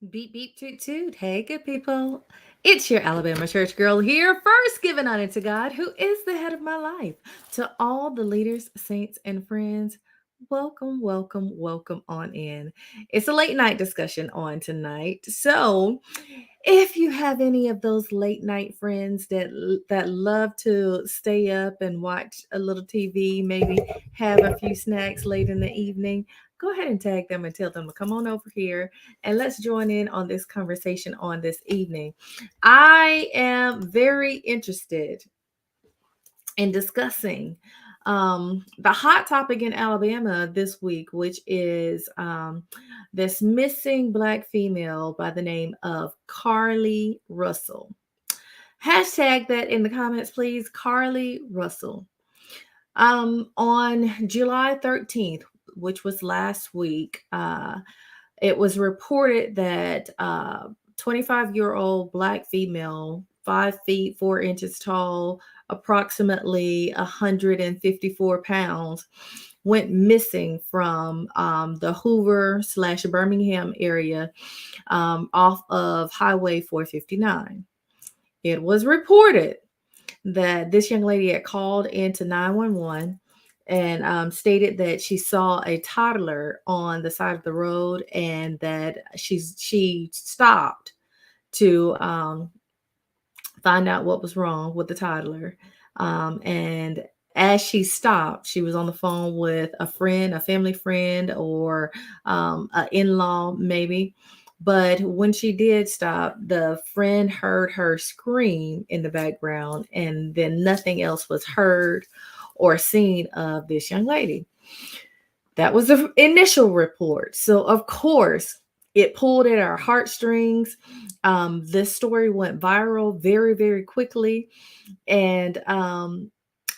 Beep, beep, toot, toot. Hey, good people. It's your Alabama church girl here, first giving honor to God, who is the head of my life. To all the leaders, saints, and friends, welcome, welcome, welcome on in. It's a late night discussion on tonight. So, if you have any of those late night friends that love to stay up and watch a little TV, maybe have a few snacks late in the evening, go ahead and tag them and tell them to come on over here and let's join in on this conversation on this evening. I am very interested in discussing the hot topic in Alabama this week, which is this missing Black female by the name of Carlee Russell. Hashtag that in the comments, please. Carlee Russell. On July 13th, which was last week, it was reported that 25-year-old Black female, 5 feet 4 inches tall, approximately 154 pounds, went missing from the Hoover/Birmingham area off of Highway 459. It was reported that this young lady had called into 911 and stated that she saw a toddler on the side of the road and that she stopped to find out what was wrong with the toddler. And as she stopped, she was on the phone with a friend, a family friend, or an in-law maybe. But when she did stop, the friend heard her scream in the background, and then nothing else was heard or seen of this young lady. That was the initial report. So, of course, it pulled at our heartstrings. This story went viral very, very quickly. And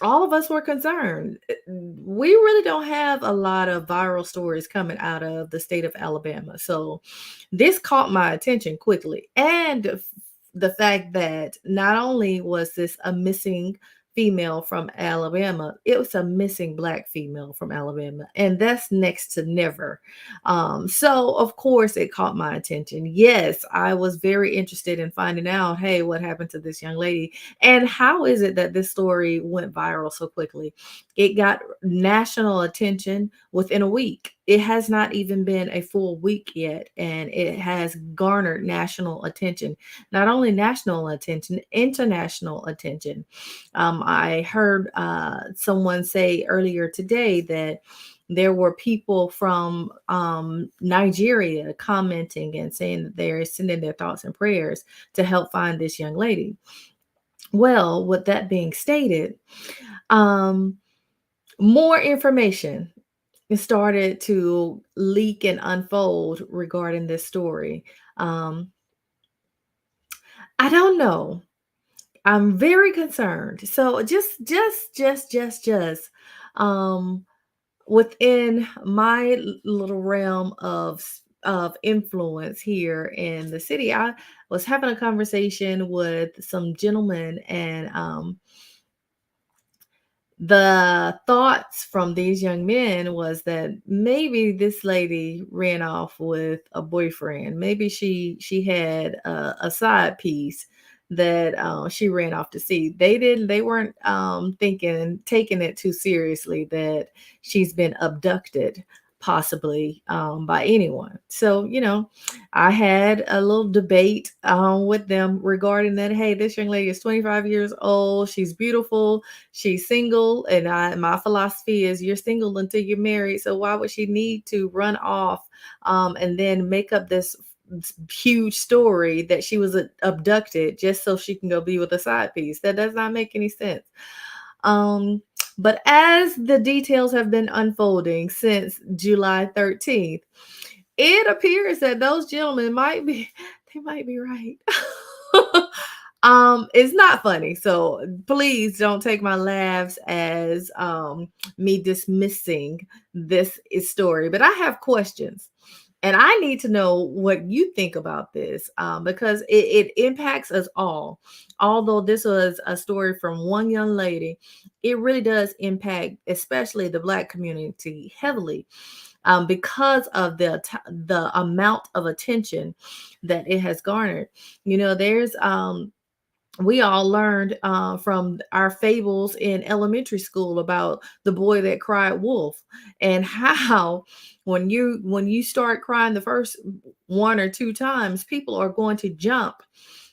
all of us were concerned. We really don't have a lot of viral stories coming out of the state of Alabama. So this caught my attention quickly. And the fact that not only was this a missing female from Alabama, it was a missing Black female from Alabama. And that's next to never. So, of course, it caught my attention. Yes, I was very interested in finding out, hey, what happened to this young lady? And how is it that this story went viral so quickly? It got national attention within a week. It has not even been a full week yet, and it has garnered national attention. Not only national attention, international attention. I heard someone say earlier today that there were people from Nigeria commenting and saying that they're sending their thoughts and prayers to help find this young lady. Well, with that being stated, um, more information started to leak and unfold regarding this story. Um, I don't know. I'm very concerned. So just um within my little realm of influence here in the city, I was having a conversation with some gentlemen, and the thoughts from these young men was that maybe this lady ran off with a boyfriend. Maybe she had a side piece that she ran off to see. They weren't thinking, taking it too seriously that she's been abducted possibly by anyone. So, I had a little debate with them regarding that. Hey, this young lady is 25 years old. She's beautiful. She's single, and my philosophy is you're single until you're married. So why would she need to run off and then make up this huge story that she was abducted just so she can go be with a side piece? That does not make any sense. Um, But as the details have been unfolding since July 13th, it appears that those gentlemen might be they might be right. It's not funny, so please don't take my laughs as me dismissing this story, but I have questions. And I need to know what you think about this, because it impacts us all. Although this was a story from one young lady, it really does impact, especially the Black community, heavily, because of the amount of attention that it has garnered. There's we all learned from our fables in elementary school about the boy that cried wolf, and how when you start crying the first one or two times, people are going to jump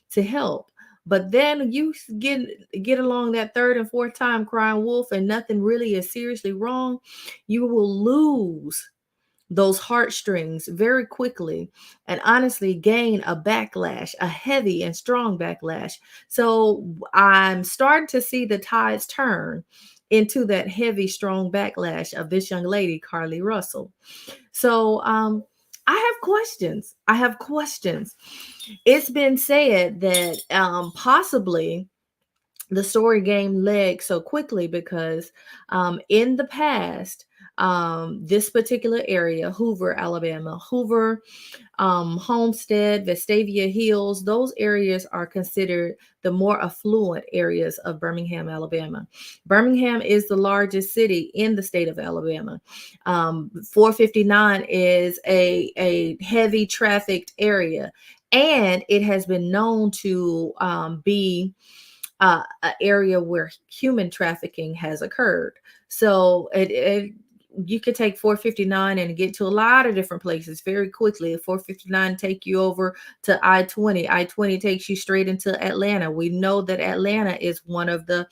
to help. But then you get along that third and fourth time crying wolf and nothing really is seriously wrong, you will lose those heartstrings very quickly, and honestly gain a backlash, a heavy and strong backlash. So I'm starting to see the tides turn into that heavy, strong backlash of this young lady, Carlee Russell. So I have questions. I have questions. It's been said that possibly the story gained legs so quickly because in the past, this particular area, Hoover, Alabama, Hoover, Homestead, Vestavia Hills, those areas are considered the more affluent areas of Birmingham, Alabama. Birmingham is the largest city in the state of Alabama. 459 is a heavy trafficked area, and it has been known to be an area where human trafficking has occurred. So you could take 459 and get to a lot of different places very quickly. 459 take you over to I-20. I-20 takes you straight into Atlanta. We know that Atlanta is one of the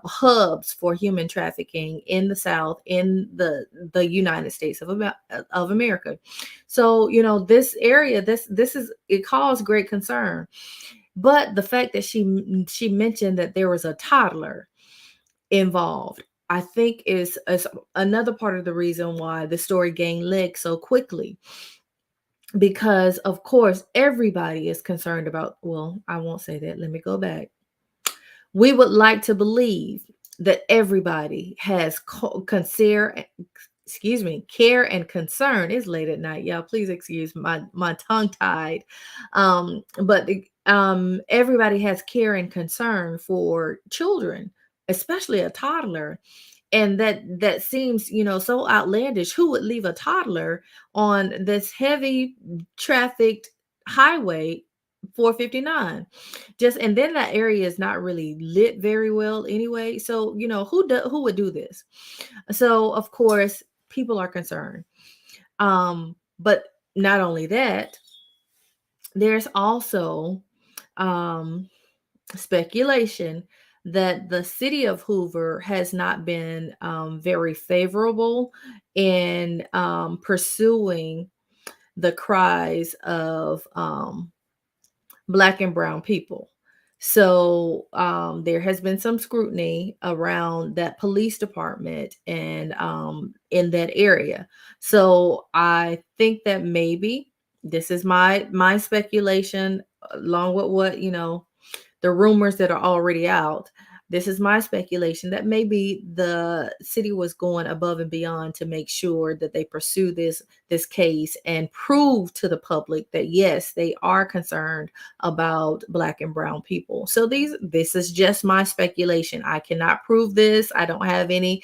hubs for human trafficking in the South, in the United States of America. So this area, this is it caused great concern. But the fact that she mentioned that there was a toddler involved, I think is another part of the reason why the story gained legs so quickly. Because of course everybody is concerned about, well, I won't say that. Let me go back. We would like to believe that everybody has care and concern. It's late at night, y'all. Please excuse my tongue tied. But everybody has care and concern for children, especially a toddler. And that seems, so outlandish. Who would leave a toddler on this heavy trafficked highway 459? And then that area is not really lit very well anyway. So, who would do this? So, of course, people are concerned. But not only that, there's also speculation that the city of Hoover has not been very favorable in pursuing the cries of Black and brown people. So there has been some scrutiny around that police department and in that area. So I think that maybe this is my speculation, along with what the rumors that are already out. This is my speculation that maybe the city was going above and beyond to make sure that they pursue this case and prove to the public that yes, they are concerned about Black and brown people. So this is just my speculation. I cannot prove this. I don't have any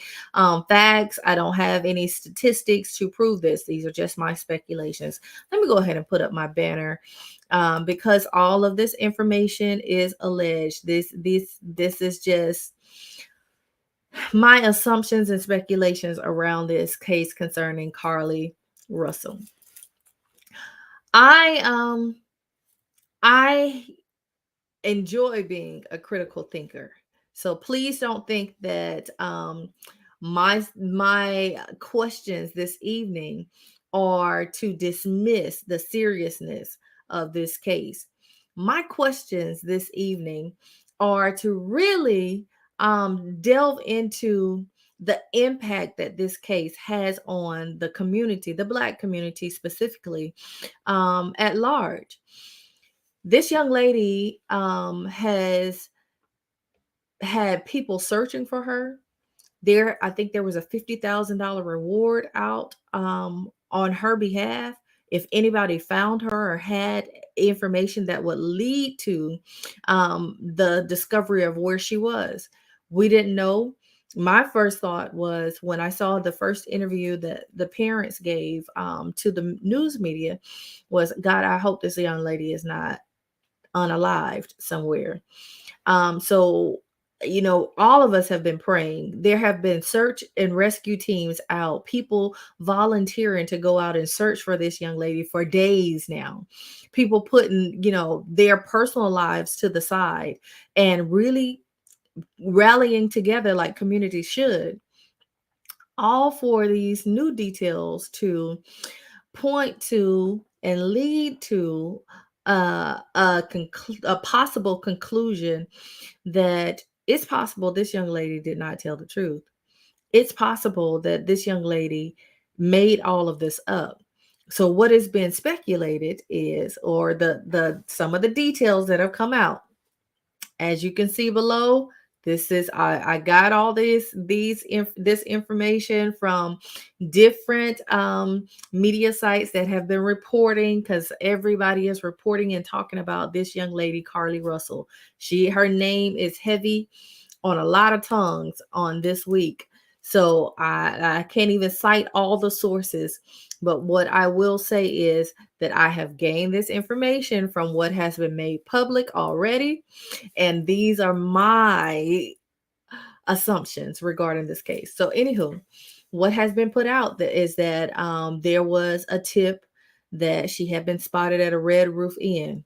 facts. I don't have any statistics to prove this. These are just my speculations. Let me go ahead and put up my banner. Because all of this information is alleged. This is just my assumptions and speculations around this case concerning Carlee Russell. I enjoy being a critical thinker. So please don't think that my questions this evening are to dismiss the seriousness of this case. My questions this evening are to really delve into the impact that this case has on the community, the Black community specifically, at large. This young lady has had people searching for her. I think there was a $50,000 reward out on her behalf if anybody found her or had information that would lead to the discovery of where she was. We didn't know. My first thought was when I saw the first interview that the parents gave to the news media was, God, I hope this young lady is not unalived somewhere. So, all of us have been praying. There have been search and rescue teams out, people volunteering to go out and search for this young lady for days now. People putting, their personal lives to the side and really rallying together like communities should, all for these new details to point to and lead to a possible conclusion that it's possible this young lady did not tell the truth. It's possible that this young lady made all of this up. So what is being speculated is, or the some of the details that have come out, as you can see below, this is I got all this information from different media sites that have been reporting, because everybody is reporting and talking about this young lady, Carlee Russell. Her name is heavy on a lot of tongues on this week. So I can't even cite all the sources, but what I will say is that I have gained this information from what has been made public already, and these are my assumptions regarding this case. So, anywho, what has been put out is that there was a tip that she had been spotted at a Red Roof Inn.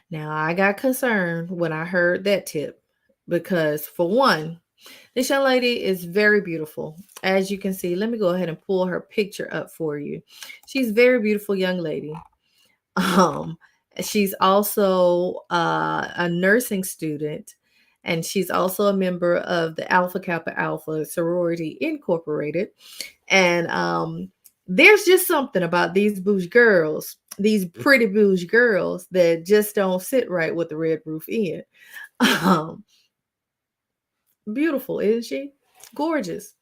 Now, I got concerned when I heard that tip because, for one, this young lady is very beautiful. As you can see, let me go ahead and pull her picture up for you. She's a very beautiful young lady. Um, she's also a nursing student, and she's also a member of the Alpha Kappa Alpha Sorority Incorporated. And there's just something about these bougie girls, these pretty bougie girls, that just don't sit right with the Red Roof Inn. Um, Beautiful, isn't she? Gorgeous.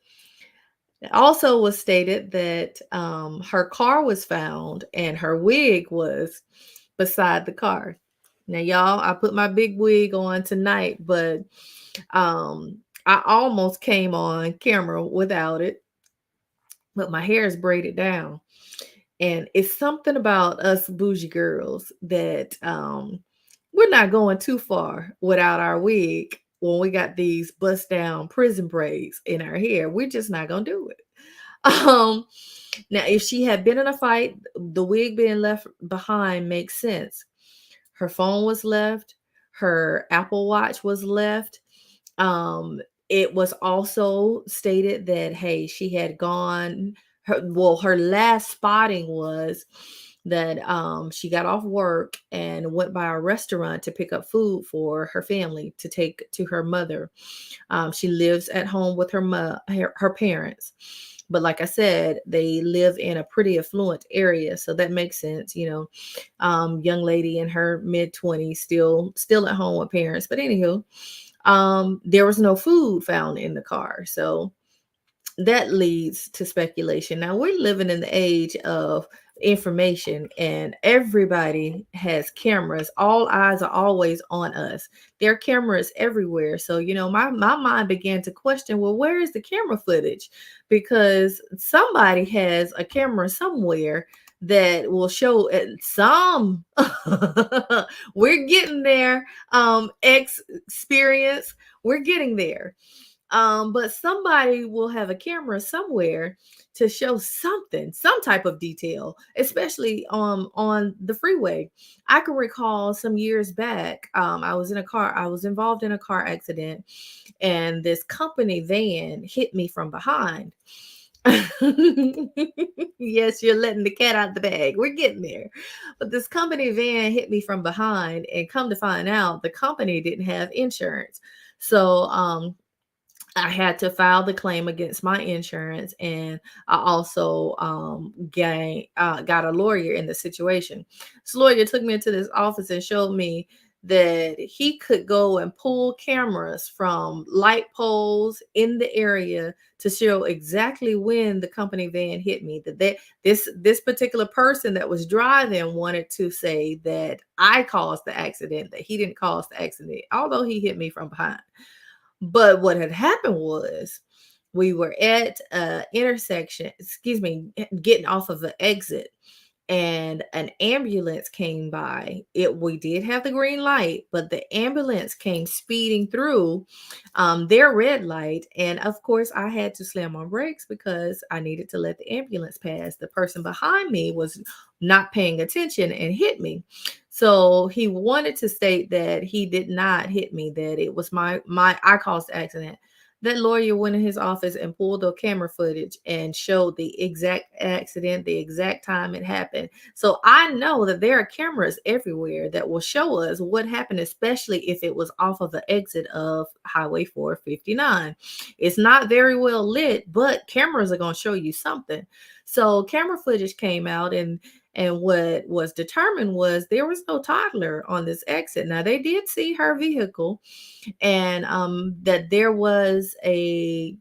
It also was stated that her car was found and her wig was beside the car. Now, y'all, I put my big wig on tonight, but I almost came on camera without it, but my hair is braided down. And it's something about us bougie girls that we're not going too far without our wig when we got these bust down prison braids in our hair. We're just not going to do it. Um, Now, if she had been in a fight, the wig being left behind makes sense. Her phone was left, her Apple Watch was left. Um, it was also stated that, hey, she had gone, her last spotting was that she got off work and went by a restaurant to pick up food for her family to take to her mother. She lives at home with her parents. But like I said, they live in a pretty affluent area, so that makes sense. Young lady in her mid-20s, still at home with parents. But anywho, there was no food found in the car, so that leads to speculation. Now, we're living in the age of information, and everybody has cameras. All eyes are always on us. There are cameras everywhere. So, my mind began to question, well, where is the camera footage? Because somebody has a camera somewhere that will show some we're getting there. Experience, we're getting there. But somebody will have a camera somewhere to show something, some type of detail, especially on the freeway. I can recall some years back, I was involved in a car accident, and this company van hit me from behind. Yes, you're letting the cat out the bag. We're getting there. But this company van hit me from behind, and come to find out, the company didn't have insurance. So I had to file the claim against my insurance, and I also got a lawyer in the situation. This lawyer took me into this office and showed me that he could go and pull cameras from light poles in the area to show exactly when the company van hit me. This particular person that was driving wanted to say that I caused the accident, that he didn't cause the accident, although he hit me from behind. But what had happened was we were at a intersection, excuse me, getting off of an exit, and an ambulance came by. We did have the green light, but the ambulance came speeding through their red light, and of course I had to slam on brakes because I needed to let the ambulance pass. The person behind me was not paying attention and hit me. So he wanted to state that he did not hit me, that it was my I caused the accident. That lawyer went in his office and pulled the camera footage and showed the exact accident, the exact time it happened. So I know that there are cameras everywhere that will show us what happened, especially if it was off of the exit of Highway 459. It's not very well lit, but cameras are going to show you something. So camera footage came out, and what was determined was there was no toddler on this exit. Now they did see her vehicle, and that there was a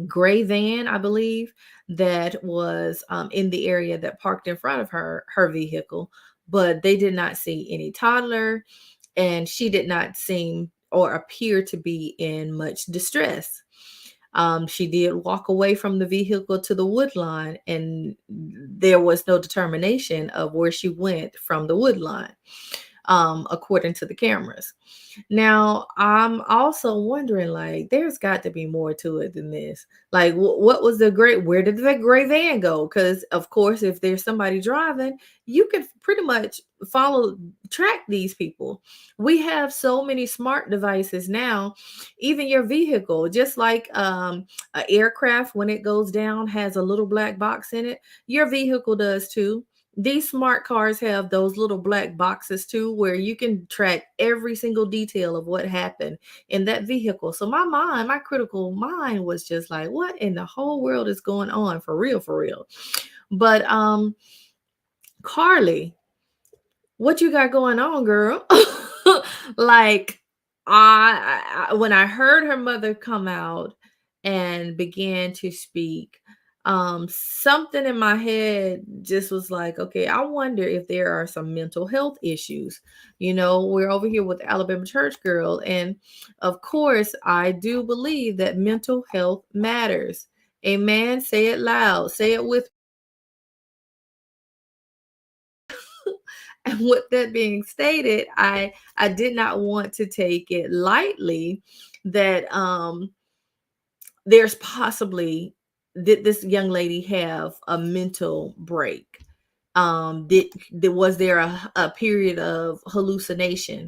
gray van, I believe, that was in the area that parked in front of her vehicle, but they did not see any toddler, and she did not seem or appear to be in much distress. She did walk away from the vehicle to the wood line, and there was no determination of where she went from the wood line, according to the cameras. Now, I'm also wondering, like, there's got to be more to it than this. Like, what was the great? Where did the gray van go? Because, of course, if there's somebody driving, you can pretty much track these people. We have so many smart devices now. Even your vehicle, just like an aircraft, when it goes down, has a little black box in it. Your vehicle does too. These smart cars have those little black boxes too, where you can track every single detail of what happened in that vehicle. So my critical mind was just like, what in the whole world is going on, for real, for real? But Carlee, what you got going on, girl? Like, when I heard her mother come out and began to speak, something in my head just was like, okay, I wonder if there are some mental health issues. We're over here with Alabama Church Girl, and of course, I do believe that mental health matters. Amen. Say it loud. Say it with. And with that being stated, I did not want to take it lightly that there's possibly, did this young lady have a mental break? Was there a period of hallucination?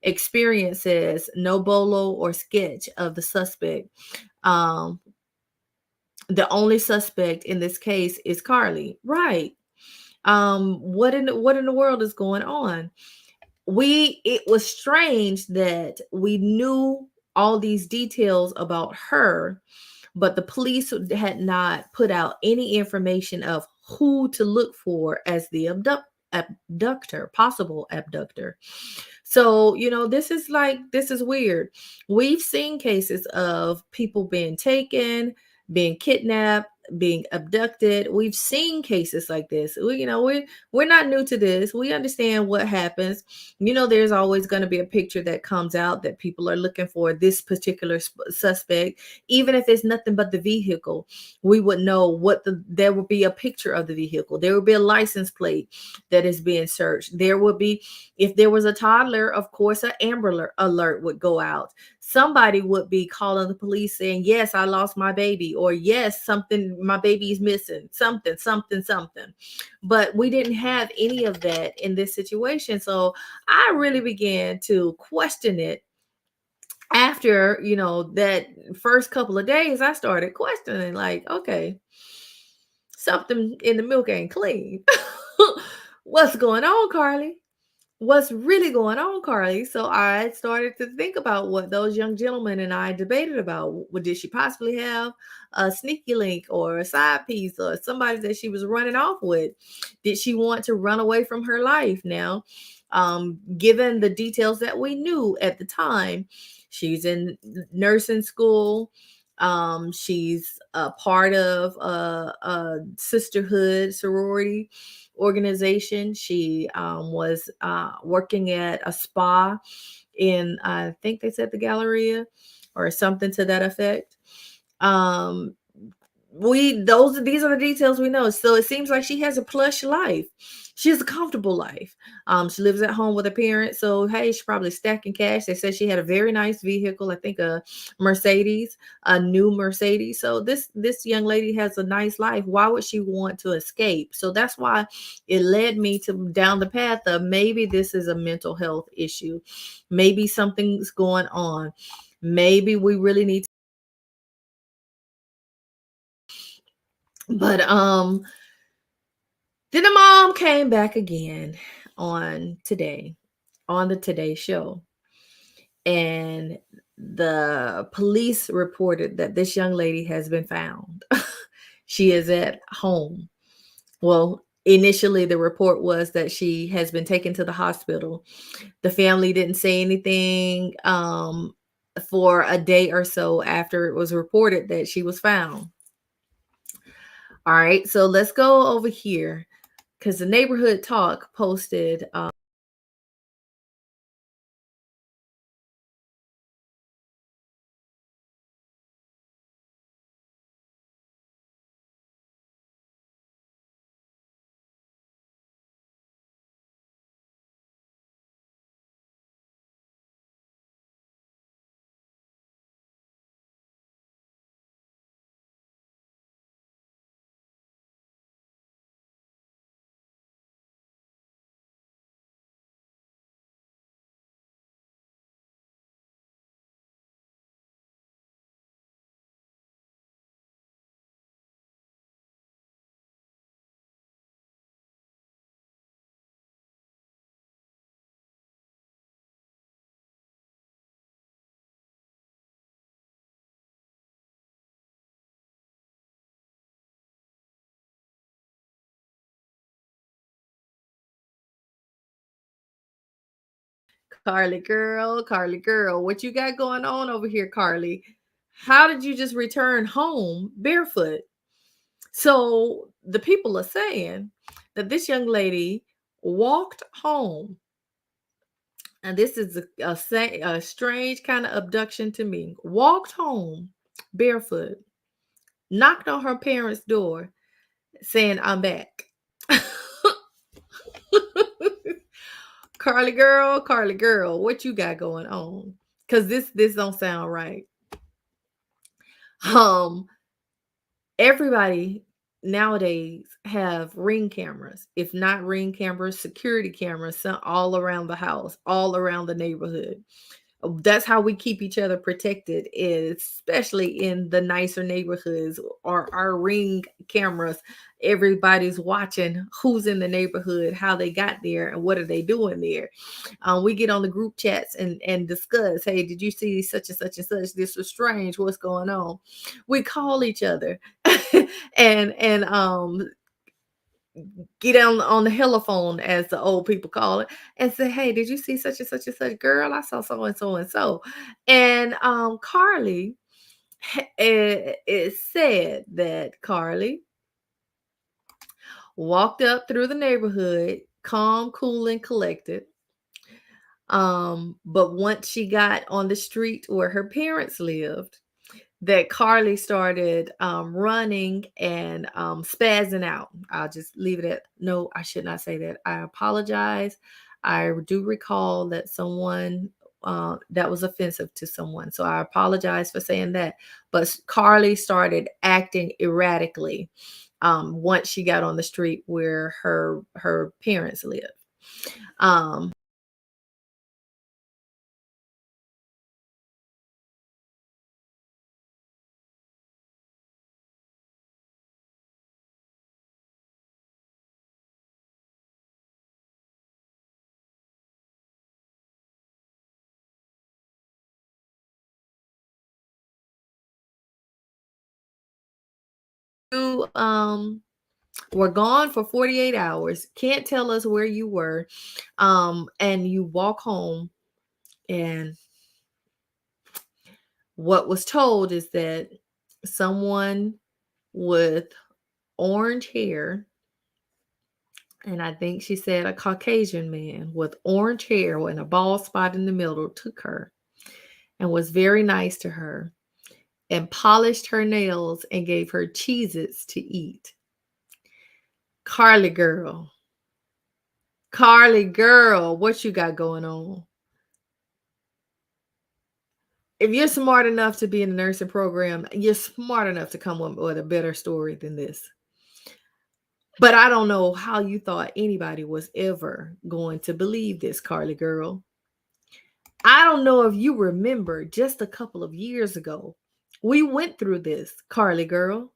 Experiences, no bolo or sketch of the suspect. Um, the only suspect in this case is Carlee, right? What in the world is going on? It was strange that we knew all these details about her, but the police had not put out any information of who to look for as the abductor, possible abductor. So, this is weird. We've seen cases of people being taken, being kidnapped, being abducted. We've seen cases like this. We're not new to this. We understand what happens. There's always going to be a picture that comes out that people are looking for this particular suspect, even if it's nothing but the vehicle. We would know there would be a picture of the vehicle. There would be a license plate that is being searched. There would be, if there was a toddler, of course, an Amber Alert would go out. Somebody would be calling the police saying, yes, I lost my baby, or yes, my baby is missing, something, something, something. But we didn't have any of that in this situation. So I really began to question it. After, that first couple of days, I started questioning, like, okay, something in the milk ain't clean. What's going on, Carlee? what's really going on, Carly? So I started to think about what those young gentlemen and I debated about. Did she possibly have a sneaky link or a side piece or somebody that she was running off with? Did she want to run away from her life now? Given the details that we knew at the time, she's in nursing school. She's a part of a sisterhood sorority organization. She was working at a spa in, I think they said the Galleria or something to that effect. Um, we those these are the details we know. So it seems like she has a plush life. She has a comfortable life. She lives at home with her parents. So hey, she's probably stacking cash. They said she had a very nice vehicle. I think a Mercedes, a new Mercedes. So this young lady has a nice life. Why would she want to escape? So that's why it led me to down the path of maybe this is a mental health issue. Maybe something's going on. Maybe we really need to, but then the mom came back again on today, on the Today Show, and the police reported that this young lady has been found. She is at home. Well, initially, the report was that she has been taken to the hospital. The family didn't say anything for a day or so after it was reported that she was found. All right, so let's go over here because the neighborhood talk posted. Carly girl, what you got going on over here, Carly? How did you just return home barefoot? So the people are saying that this young lady walked home, and this is a strange kind of abduction to me. Walked home barefoot, knocked on her parents' door, saying, "I'm back." Carly girl, what you got going on? Because this don't sound right. Um, everybody nowadays have ring cameras. If not ring cameras, security cameras all around the house, all around the neighborhood. That's how we keep each other protected, especially in the nicer neighborhoods or our ring cameras. Everybody's watching who's in the neighborhood, how they got there, and what are they doing there. We get on the group chats and discuss, hey, did you see such and such and such? This was strange. What's going on? We call each other and get on the telephone, as the old people call it, and say, "Hey, did you see such and such and such? Girl, I saw so and so and so." And Carly, it said that Carly walked up through the neighborhood, calm, cool, and collected. But once she got on the street where her parents lived, that Carly started running and spazzing out. I'll just leave it at no, I should not say that. I apologize. I do recall that someone that was offensive to someone. So I apologize for saying that. But Carly started acting erratically once she got on the street where her parents lived. Um, You were gone for 48 hours, can't tell us where you were, and you walk home, and what was told is that someone with orange hair, and I think she said a Caucasian man with orange hair and a bald spot in the middle, took her and was very nice to her and polished her nails and gave her Cheez-Its to eat. Carlee girl, Carlee girl, what you got going on? If you're smart enough to be in the nursing program, you're smart enough to come up with a better story than this. But I don't know how you thought anybody was ever going to believe this, Carlee girl. I don't know if you remember just a couple of years ago, we went through this, Carlee girl.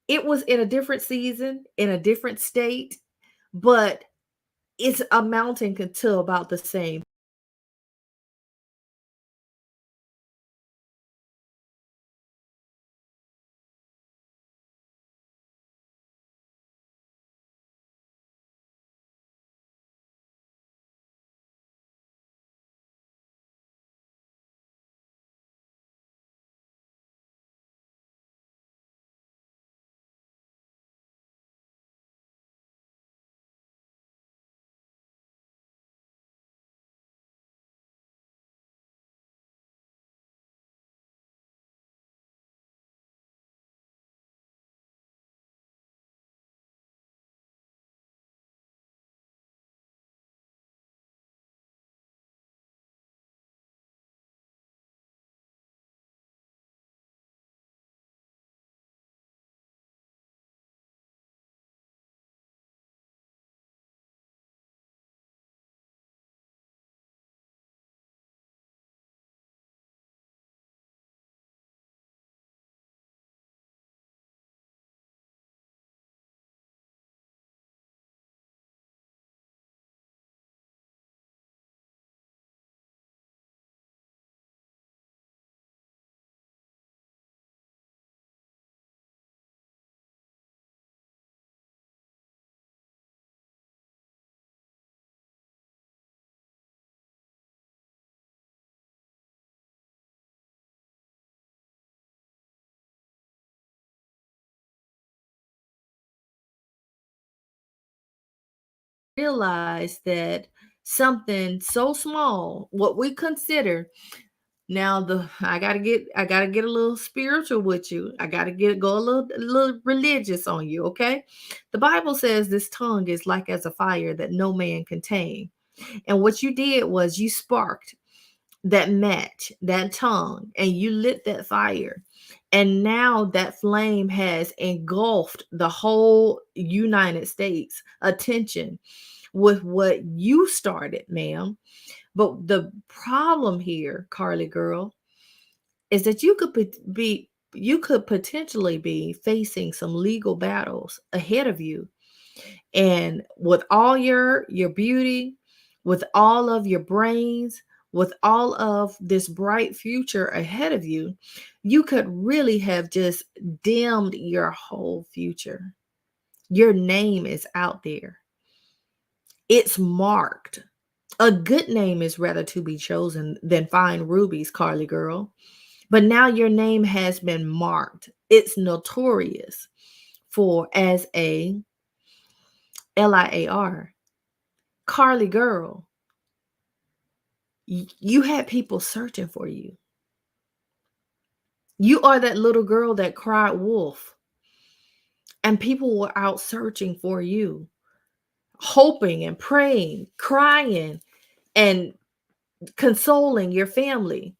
It was in a different season, in a different state, but it's amounting to about the same. Realize that something so small, what we consider now, the I gotta get a little spiritual with you. I gotta go a little religious on you, okay? The Bible says this tongue is like as a fire that no man can tame. And what you did was you sparked that match, that tongue, and you lit that fire. And now that flame has engulfed the whole United States attention with what you started, ma'am. But the problem here, Carlee girl, is that you could potentially be facing some legal battles ahead of you. And with all your beauty, with all of your brains, with all of this bright future ahead of you, you could really have just dimmed your whole future. Your name is out there. It's marked. A good name is rather to be chosen than fine rubies, Carlee girl. But now your name has been marked. It's notorious for as a LIAR. Carlee girl, you had people searching for you. You are that little girl that cried wolf, and people were out searching for you, hoping and praying, crying, and consoling your family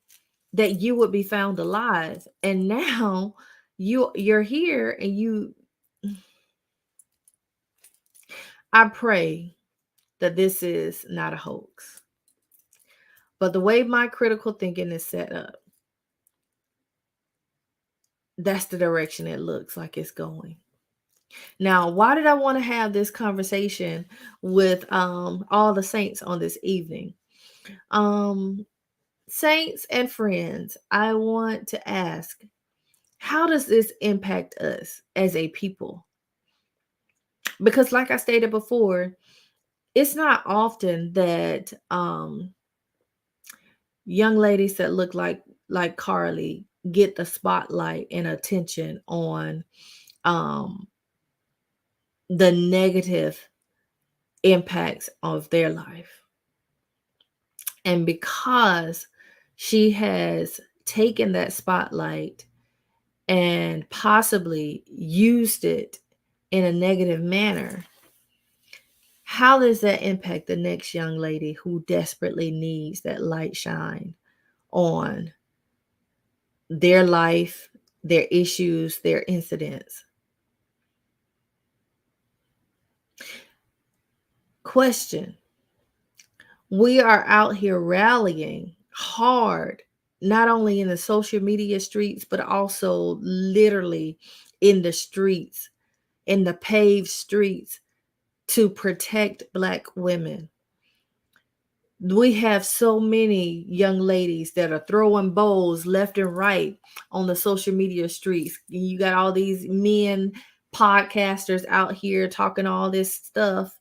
that you would be found alive. And now you're here, and I pray that this is not a hoax. But the way my critical thinking is set up, that's the direction it looks like it's going. Now, why did I want to have this conversation with all the saints on this evening? Um Saints and friends, I want to ask, How does this impact us as a people? Because like I stated before, it's not often that young ladies that look like Carlee get the spotlight and attention on um the negative impacts of their life. And because she has taken that spotlight and possibly used it in a negative manner, how does that impact the next young lady who desperately needs that light shine on their life, their issues, their incidents? Question. We are out here rallying hard, not only in the social media streets, but also literally in the streets, in the paved streets, to protect Black women. We have so many young ladies that are throwing bowls left and right on the social media streets. You got all these men podcasters out here talking all this stuff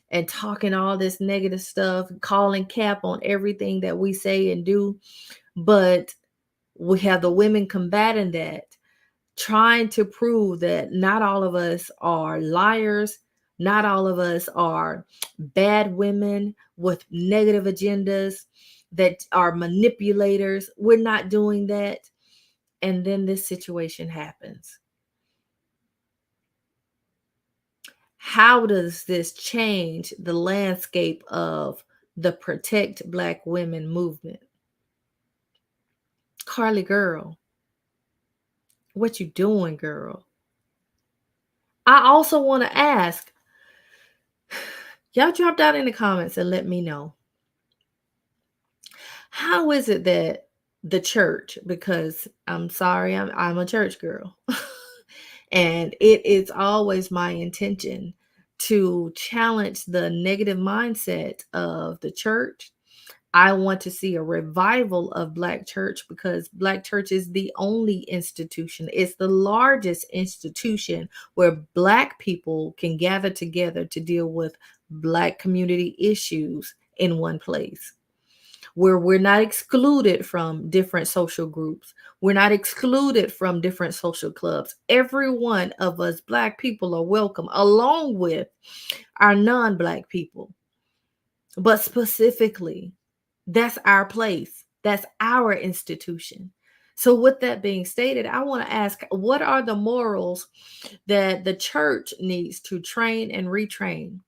and talking all this negative stuff, calling cap on everything that we say and do. But we have the women combating that, trying to prove that not all of us are liars, not all of us are bad women with negative agendas that are manipulators. We're not doing that. And then this situation happens. How does this change the landscape of the Protect Black Women movement? Carlee, girl, what you doing, girl? I also want to ask, y'all drop down in the comments and let me know. How is it that the church, because I'm sorry, I'm a church girl, and it is always my intention to challenge the negative mindset of the church. I want to see a revival of Black church because Black church is the only institution. It's the largest institution where Black people can gather together to deal with Black community issues in one place, where we're not excluded from different social groups. We're not excluded from different social clubs. Every one of us Black people are welcome, along with our non-Black people. But specifically, that's our place. That's our institution. So, with that being stated, I want to ask, what are the morals that the church needs to train and retrain?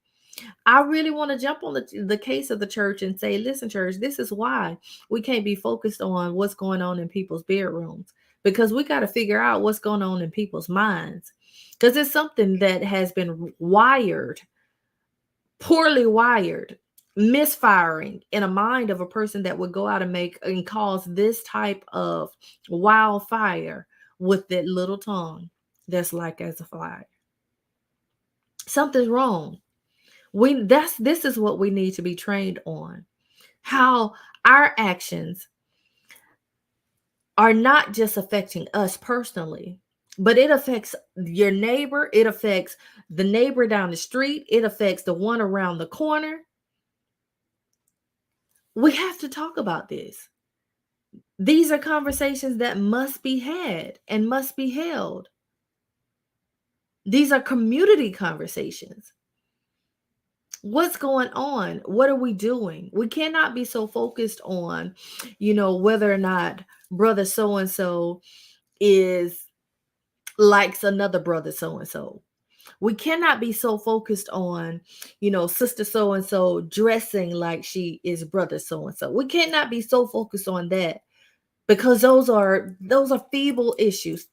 I really want to jump on the case of the church and say, listen, church, this is why we can't be focused on what's going on in people's bedrooms, because we got to figure out what's going on in people's minds, because it's something that has been wired, poorly wired, misfiring in a mind of a person that would go out and make and cause this type of wildfire with that little tongue that's like as a fire. Something's wrong. This is what we need to be trained on. How our actions are not just affecting us personally, but it affects your neighbor, it affects the neighbor down the street, it affects the one around the corner. We have to talk about this. These are conversations that must be had and must be held. These are community conversations. What's going on? What are we doing? We cannot be so focused on, whether or not brother so and so is likes another brother so and so. We cannot be so focused on, sister so and so dressing like she is brother so and so. We cannot be so focused on that, because those are feeble issues.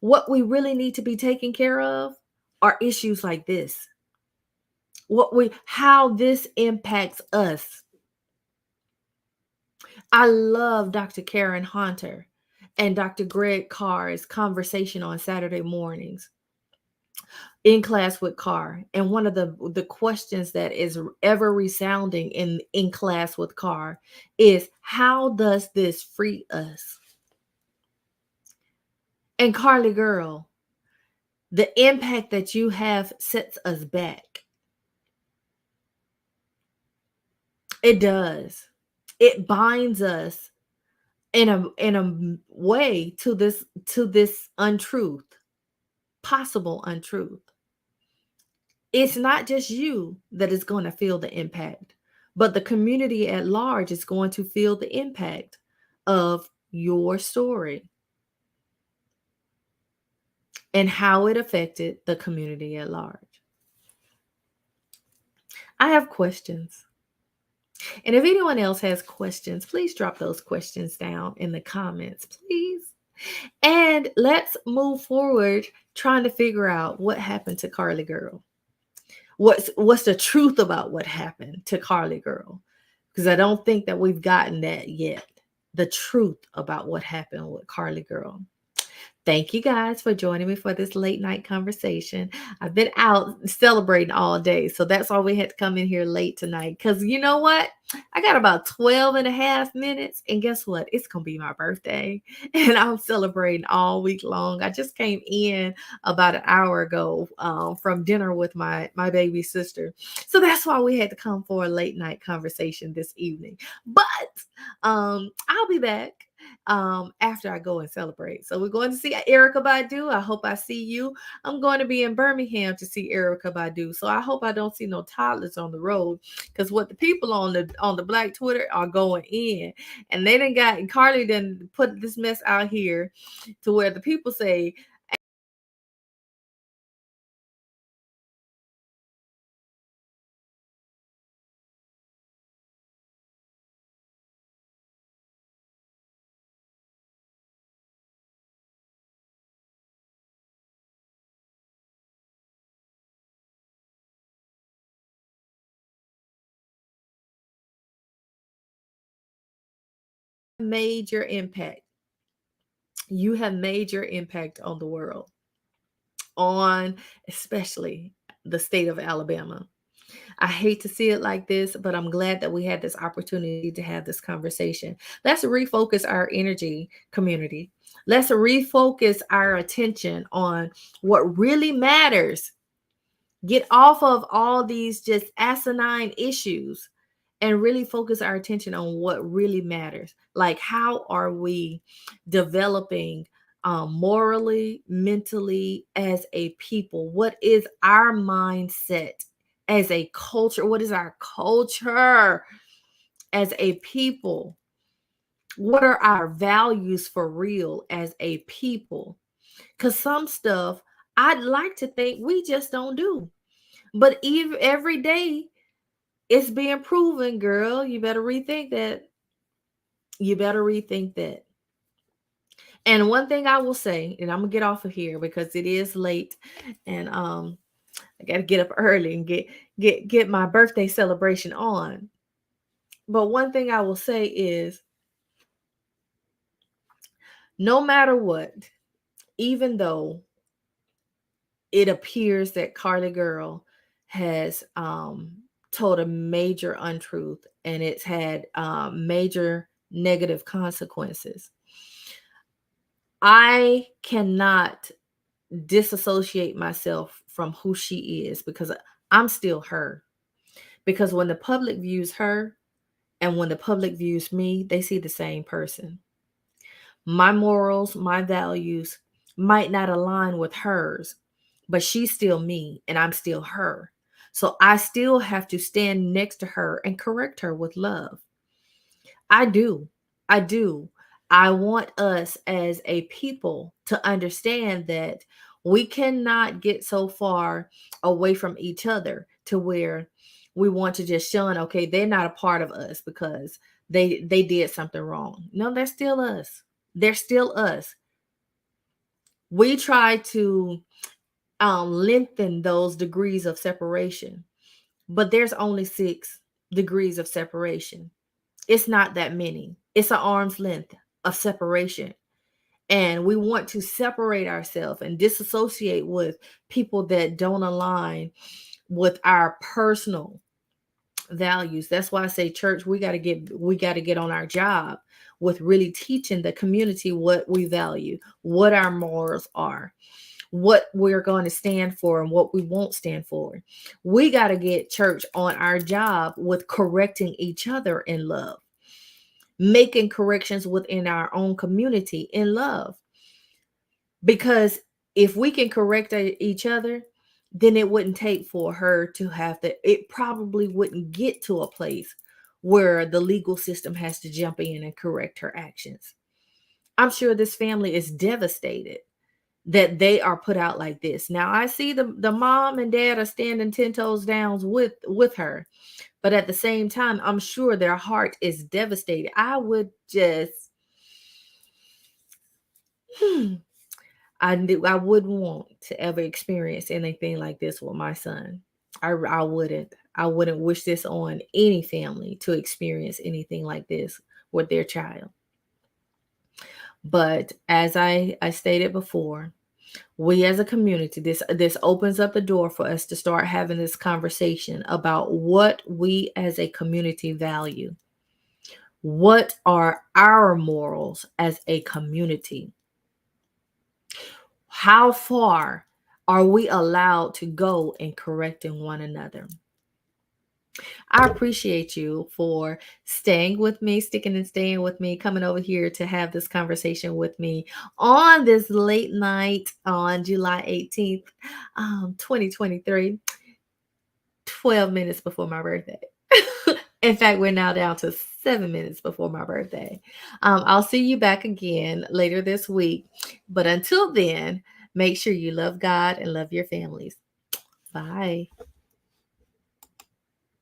What we really need to be taking care of are issues like this. How this impacts us. I love Dr. Karen Hunter and Dr. Greg Carr's conversation on Saturday mornings in class with Carr. And one of the questions that is ever resounding in class with Carr is, how does this free us? And Carlee girl, the impact that you have sets us back. It does. It binds us in a way to this untruth, possible untruth. It's not just you that is going to feel the impact, but the community at large is going to feel the impact of your story and how it affected the community at large. I have questions. And if anyone else has questions, please drop those questions down in the comments, please. And let's move forward trying to figure out what happened to Carlee girl. What's the truth about what happened to Carlee girl? Because I don't think that we've gotten that yet. The truth about what happened with Carlee girl. Thank you guys for joining me for this late night conversation. I've been out celebrating all day, so that's why we had to come in here late tonight. Because you know what? I got about 12 and a half minutes, and guess what? It's going to be my birthday, and I'm celebrating all week long. I just came in about an hour ago from dinner with my baby sister. So that's why we had to come for a late night conversation this evening. But I'll be back after I go and celebrate. So we're going to see Erykah Badu. I hope I see you. I'm going to be in Birmingham to see Erykah Badu. So I hope I don't see no toddlers on the road, because what the people on the Black Twitter are going in, and they done got, and Carlee done put this mess out here to where the people say major impact. You have major impact on the world, on especially the state of Alabama. I hate to see it like this, but I'm glad that we had this opportunity to have this conversation. Let's refocus our energy, community. Let's refocus our attention on what really matters. Get off of all these just asinine issues and really focus our attention on what really matters. Like, how are we developing morally, mentally, as a people? What is our mindset as a culture? What is our culture as a people? What are our values for real as a people? Because some stuff I'd like to think we just don't do. But every day it's being proven, girl. You better rethink that. You better rethink that. And one thing I will say, and I'm gonna get off of here because it is late, and I gotta get up early and get my birthday celebration on. But one thing I will say is, no matter what, even though it appears that Carlee girl has told a major untruth and it's had major negative consequences, I cannot disassociate myself from who she is, because I'm still her. Because when the public views her and when the public views me, they see the same person. My morals, my values might not align with hers, but she's still me and I'm still her. So I still have to stand next to her and correct her with love. I do. I do. I want us as a people to understand that we cannot get so far away from each other to where we want to just shun, okay, they're not a part of us because they did something wrong. No, they're still us. They're still us. We try to lengthen those degrees of separation, but there's only 6 degrees of separation. It's not that many. It's an arm's length of separation. And we want to separate ourselves and disassociate with people that don't align with our personal values. That's why I say, church, we got to get on our job. with really teaching the community what we value, what our morals are, what we're going to stand for and what we won't stand for. We got to get church on our job with correcting each other in love, making corrections within our own community in love. Because if we can correct each other, then it wouldn't take for her to have to, it probably wouldn't get to a place where the legal system has to jump in and correct her actions. I'm sure this family is devastated that they are put out like this. Now I see the mom and dad are standing 10 toes down with her, but at the same time, I'm sure their heart is devastated. I would just, I wouldn't want to ever experience anything like this with my son. I wouldn't. I wouldn't wish this on any family to experience anything like this with their child. But as I stated before, we as a community, this opens up the door for us to start having this conversation about what we as a community value. What are our morals as a community? How far are we allowed to go in correcting one another? I appreciate you for staying with me, sticking and staying with me, coming over here to have this conversation with me on this late night on July 18th, 2023, 12 minutes before my birthday. In fact, we're now down to 7 minutes before my birthday. I'll see you back again later this week. But until then, make sure you love God and love your families. Bye.